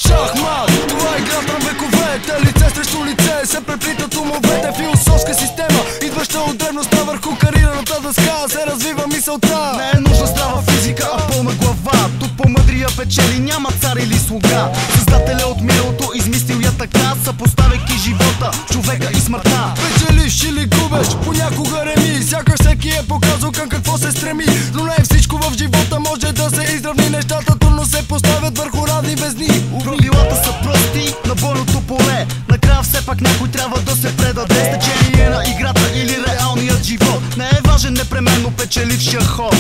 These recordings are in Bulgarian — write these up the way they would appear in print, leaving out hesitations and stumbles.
Шахмат, това е играта на вековете. Лице срещу лице се преплитат умовете. Философска система, идваща от древността. Върху карираната дъска се развива мисълта. Не е нужна здрава физика, а пълна глава. Тук по-мъдрия печели, няма цар или слуга. Създателя от миналото измислил я така, съпоставяйки живота, човека и смъртта. Печелиш или губеш, понякога реми. Сякаш всеки е показал към какво се стреми. Но не всичко в живота може да се изравни. Нещата трудно се поставят върху равни везни. Правилата са прости на бойното поле. Накрая все пак някой трябва да се предаде. С течение на играта или реалният живот. Не е важен непременно печелившия ход.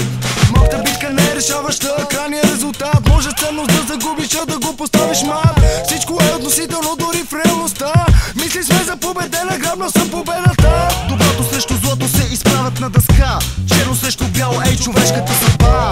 Малката битка не е решаваща, крайният резултат. Може ценност да загубиш, а да го поставиш мат. Всичко е относително дори в реалността. Мисли сме за победена, грабна съм победата. Доброто срещу злото се изправят на дъска. Черно срещу бяло, ей човешката съдба.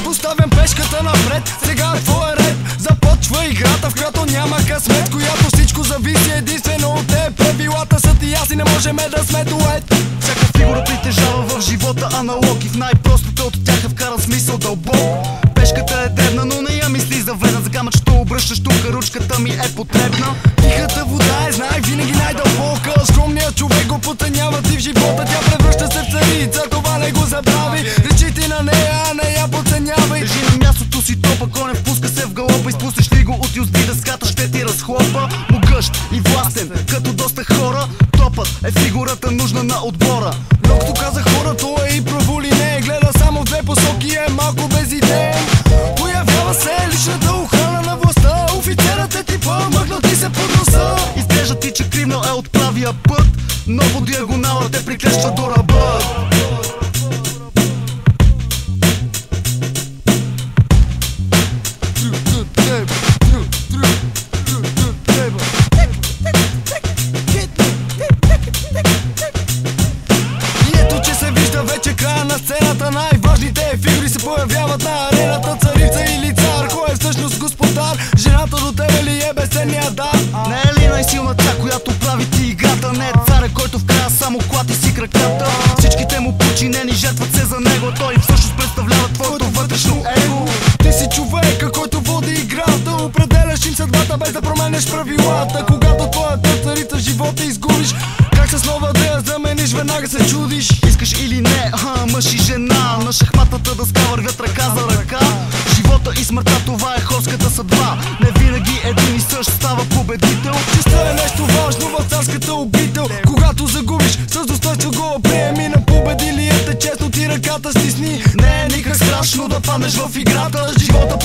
Поставям пешката напред, сега е твоя ред. Започва играта, в която няма късмет, която всичко зависи единствено от теб. Правилата са ти ясни, не можем да сме дует. Всяка фигура притежава в живота аналог и в най-простата от тях е вкаран смисъл дълбок. Пешката е дребна, но не я мисли за вредна. За камъчето обръщаш тук, ручката ми е потребна. Тихата вода е, знай, винаги най-дълбока. Скромният човек го подценяват и в живота. Тя превръща се в царица, това не го забрави. Речи на нея, а не я подценявай. Държи на мястото си топа, конев впуска се в галопа. Изпуснеш ли го от юзди, дъската ще ти разхлопа. Могъщ и властен, като доста хора. Топът е фигурата нужна на отбора. Но като каза хора, то е и праволи не. Гледа само в две посоки, е малко безидеен. Появява се личната охрана на властта. Офицерът е типа, мъгнал ти се под носа. Изглежда ти, че кривно е от правия път, но по диагонала те приклещва до ръба. На сцената най-важните фигури се появяват на арената. Царица или цар, кой е всъщност господар? Жената до тебе ли е безценният дар? Не е ли най-силна тя, която прави ти играта? Не е царя, който в края само клати си краката. Всичките му подчинени жертват се за него. Той всъщност представлява твоето вътрешно его. Ти си човека, който води играта. Определяш им съдбата без да променеш правилата. Когато твоята царица в живота изгубиш, как с нова да я замениш, веднага се чудиш. Искаш или не, мъж и жена на шахматната дъска вървят ръка за ръка. Живота и смъртта, това е хорската съдба. Не винаги един и същ става победител. Честта е нещо важно в царската обител. Когато загубиш, с достоинство го приеми. На победилият е честно ти ръката стисни. Не е никак страшно да паднеш в играта. Живота